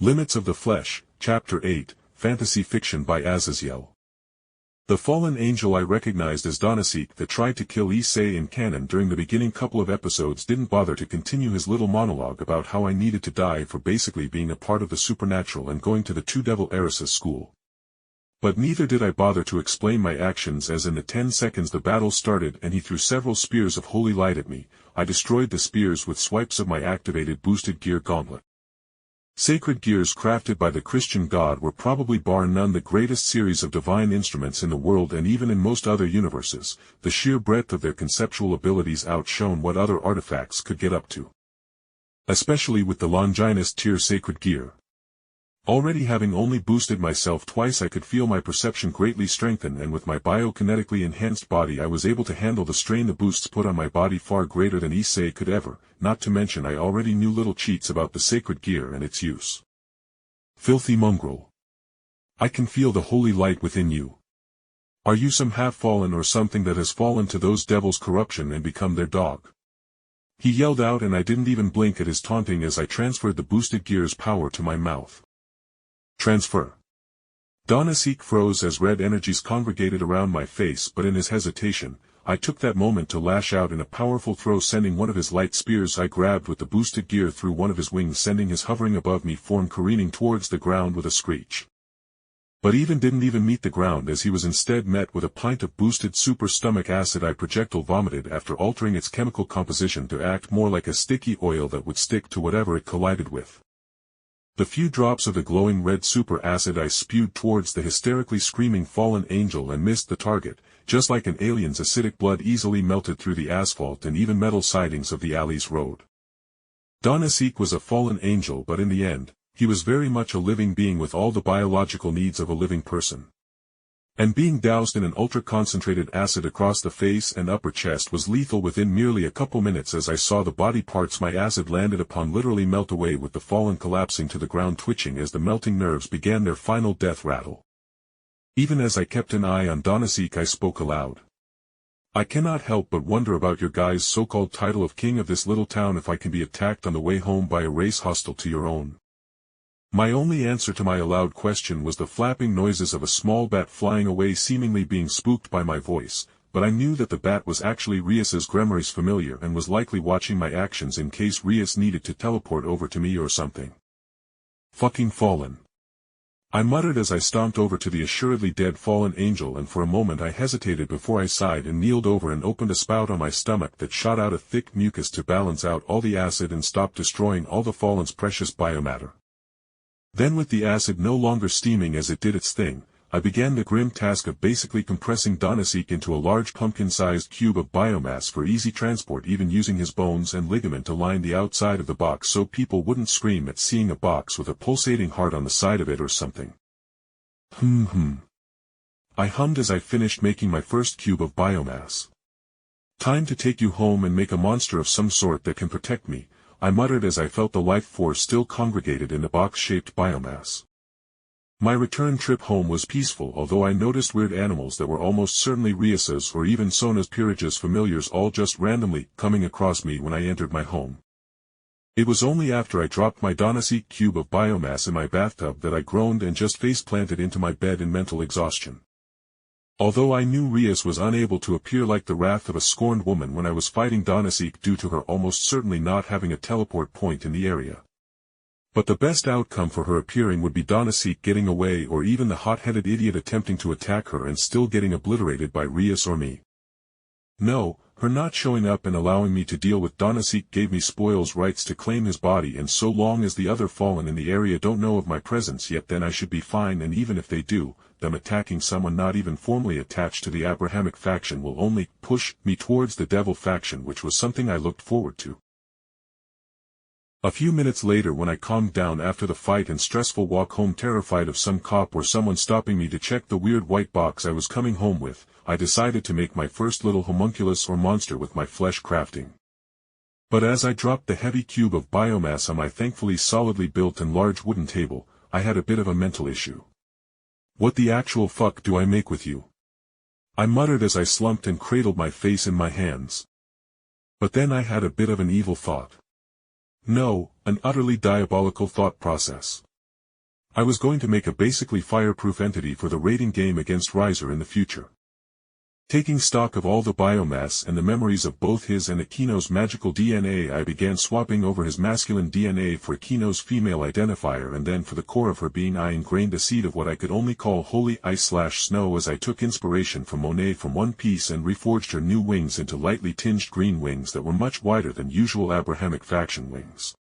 Limits of the Flesh, Chapter 8, Fantasy Fiction by Azazyel. The fallen angel I recognized as Dohnaseek that tried to kill Issei in canon during the beginning couple of episodes didn't bother to continue his little monologue about how I needed to die for basically being a part of the supernatural and going to the two-devil heiresses school. But neither did I bother to explain my actions, as in the 10 seconds the battle started and he threw several spears of holy light at me. I destroyed the spears with swipes of my activated boosted gear gauntlet. Sacred gears crafted by the Christian God were probably bar none the greatest series of divine instruments in the world, and even in most other universes, the sheer breadth of their conceptual abilities outshone what other artifacts could get up to. Especially with the Longinus tier sacred gear. Already having only boosted myself twice, I could feel my perception greatly strengthen, and with my biokinetically enhanced body I was able to handle the strain the boosts put on my body far greater than Issei could ever, not to mention I already knew little cheats about the sacred gear and its use. Filthy mongrel. I can feel the holy light within you. Are you some half-fallen or something that has fallen to those devils' corruption and become their dog? He yelled out, and I didn't even blink at his taunting as I transferred the boosted gear's power to my mouth. Transfer. Dohnaseek froze as red energies congregated around my face, but in his hesitation, I took that moment to lash out in a powerful throw, sending one of his light spears I grabbed with the boosted gear through one of his wings, sending his hovering above me form careening towards the ground with a screech. But didn't even meet the ground, as he was instead met with a pint of boosted super stomach acid I projectile vomited after altering its chemical composition to act more like a sticky oil that would stick to whatever it collided with. The few drops of the glowing red super acid I spewed towards the hysterically screaming fallen angel and missed the target, just like an alien's acidic blood easily melted through the asphalt and even metal sidings of the alley's road. Dohnaseek was a fallen angel, but in the end, he was very much a living being with all the biological needs of a living person. And being doused in an ultra-concentrated acid across the face and upper chest was lethal within merely a couple minutes, as I saw the body parts my acid landed upon literally melt away, with the fallen collapsing to the ground, twitching as the melting nerves began their final death rattle. Even as I kept an eye on Dohnaseek, I spoke aloud. I cannot help but wonder about your guy's so-called title of king of this little town, if I can be attacked on the way home by a race hostile to your own. My only answer to my aloud question was the flapping noises of a small bat flying away, seemingly being spooked by my voice, but I knew that the bat was actually Rias's Gremmary's familiar and was likely watching my actions in case Rias needed to teleport over to me or something. Fucking fallen. I muttered as I stomped over to the assuredly dead fallen angel, and for a moment I hesitated before I sighed and kneeled over and opened a spout on my stomach that shot out a thick mucus to balance out all the acid and stop destroying all the fallen's precious biomatter. Then, with the acid no longer steaming as it did its thing, I began the grim task of basically compressing Dohnaseek into a large pumpkin-sized cube of biomass for easy transport, even using his bones and ligament to line the outside of the box so people wouldn't scream at seeing a box with a pulsating heart on the side of it or something. I hummed as I finished making my first cube of biomass. Time to take you home and make a monster of some sort that can protect me, I muttered as I felt the life force still congregated in the box-shaped biomass. My return trip home was peaceful, although I noticed weird animals that were almost certainly Rias's or even Sona's Peerage's familiars all just randomly coming across me when I entered my home. It was only after I dropped my Dohnaseek cube of biomass in my bathtub that I groaned and just face-planted into my bed in mental exhaustion. Although I knew Rias was unable to appear like the wrath of a scorned woman when I was fighting Dohnaseek due to her almost certainly not having a teleport point in the area. But the best outcome for her appearing would be Dohnaseek getting away, or even the hot-headed idiot attempting to attack her and still getting obliterated by Rias or me. No, her not showing up and allowing me to deal with Dohnaseek gave me spoils rights to claim his body, and so long as the other fallen in the area don't know of my presence yet, then I should be fine, and even if they do, them attacking someone not even formally attached to the Abrahamic faction will only push me towards the devil faction, which was something I looked forward to. A few minutes later, when I calmed down after the fight and stressful walk home, terrified of some cop or someone stopping me to check the weird white box I was coming home with, I decided to make my first little homunculus or monster with my flesh crafting. But as I dropped the heavy cube of biomass on my thankfully solidly built and large wooden table, I had a bit of a mental issue. What the actual fuck do I make with you? I muttered as I slumped and cradled my face in my hands. But then I had a bit of an evil thought. No, an utterly diabolical thought process. I was going to make a basically fireproof entity for the raiding game against Riser in the future. Taking stock of all the biomass and the memories of both his and Akino's magical DNA, I began swapping over his masculine DNA for Akino's female identifier, and then for the core of her being I ingrained a seed of what I could only call holy ice/snow, as I took inspiration from Monet from One Piece and reforged her new wings into lightly tinged green wings that were much wider than usual Abrahamic faction wings.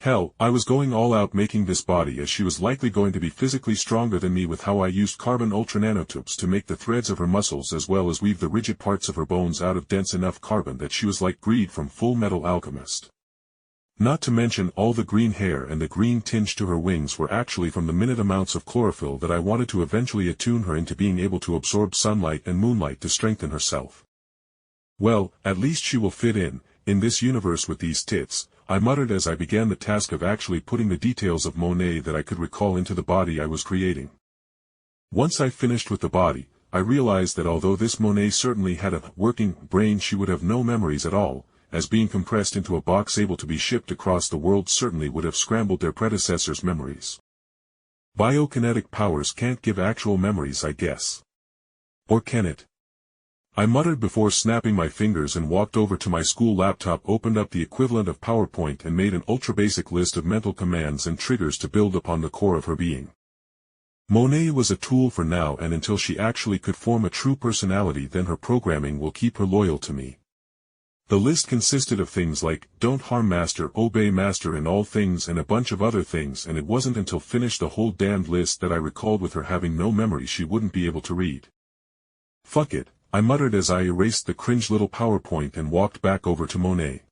Hell, I was going all out making this body, as she was likely going to be physically stronger than me with how I used carbon ultra nanotubes to make the threads of her muscles as well as weave the rigid parts of her bones out of dense enough carbon that she was like Greed from Full Metal Alchemist. Not to mention all the green hair and the green tinge to her wings were actually from the minute amounts of chlorophyll that I wanted to eventually attune her into being able to absorb sunlight and moonlight to strengthen herself. Well, at least she will fit in this universe with these tits, I muttered as I began the task of actually putting the details of Monet that I could recall into the body I was creating. Once I finished with the body, I realized that although this Monet certainly had a working brain, she would have no memories at all, as being compressed into a box able to be shipped across the world certainly would have scrambled their predecessors' memories. Biokinetic powers can't give actual memories, I guess. Or can it? I muttered before snapping my fingers and walked over to my school laptop, opened up the equivalent of PowerPoint and made an ultra-basic list of mental commands and triggers to build upon the core of her being. Monet was a tool for now and until she actually could form a true personality, then her programming will keep her loyal to me. The list consisted of things like, don't harm master, obey master in all things, and a bunch of other things, and it wasn't until finished the whole damned list that I recalled with her having no memory she wouldn't be able to read. Fuck it, I muttered as I erased the cringe little PowerPoint and walked back over to Monet.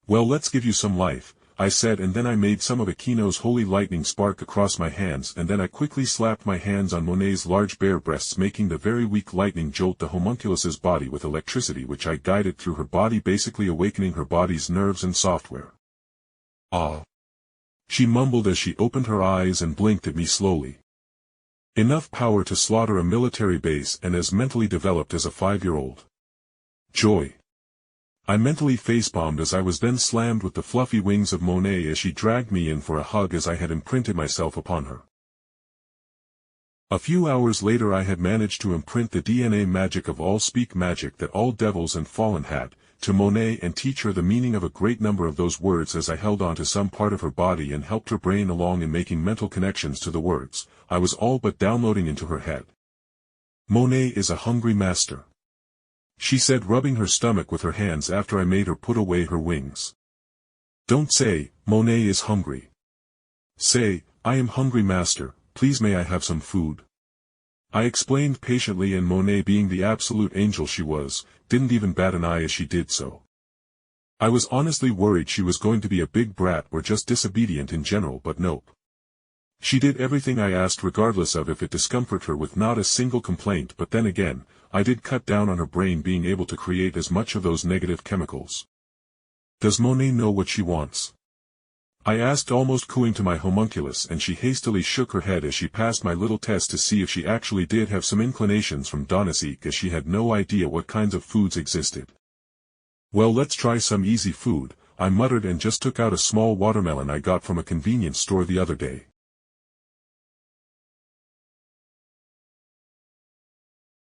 Well, let's give you some life, I said, and then I made some of Akino's holy lightning spark across my hands, and then I quickly slapped my hands on Monet's large bare breasts, making the very weak lightning jolt the homunculus's body with electricity, which I guided through her body, basically awakening her body's nerves and software. Ah, she mumbled as she opened her eyes and blinked at me slowly. Enough power to slaughter a military base and as mentally developed as a 5-year-old. Joy. I mentally facepalmed as I was then slammed with the fluffy wings of Monet as she dragged me in for a hug as I had imprinted myself upon her. A few hours later I had managed to imprint the DNA magic of all speak magic that all devils and fallen had, to Monet, and teach her the meaning of a great number of those words as I held on to some part of her body and helped her brain along in making mental connections to the words I was all but downloading into her head. Monet is a hungry master, she said, rubbing her stomach with her hands after I made her put away her wings. Don't say, Monet is hungry. Say, I am hungry master, please may I have some food? I explained patiently, and Monet, being the absolute angel she was, didn't even bat an eye as she did so. I was honestly worried she was going to be a big brat or just disobedient in general, but nope. She did everything I asked regardless of if it discomforted her, with not a single complaint. But then again, I did cut down on her brain being able to create as much of those negative chemicals. Does Monet know what she wants? I asked, almost cooing to my homunculus, and she hastily shook her head as she passed my little test to see if she actually did have some inclinations from Dohnaseek, as she had no idea what kinds of foods existed. Well, let's try some easy food, I muttered, and just took out a small watermelon I got from a convenience store the other day.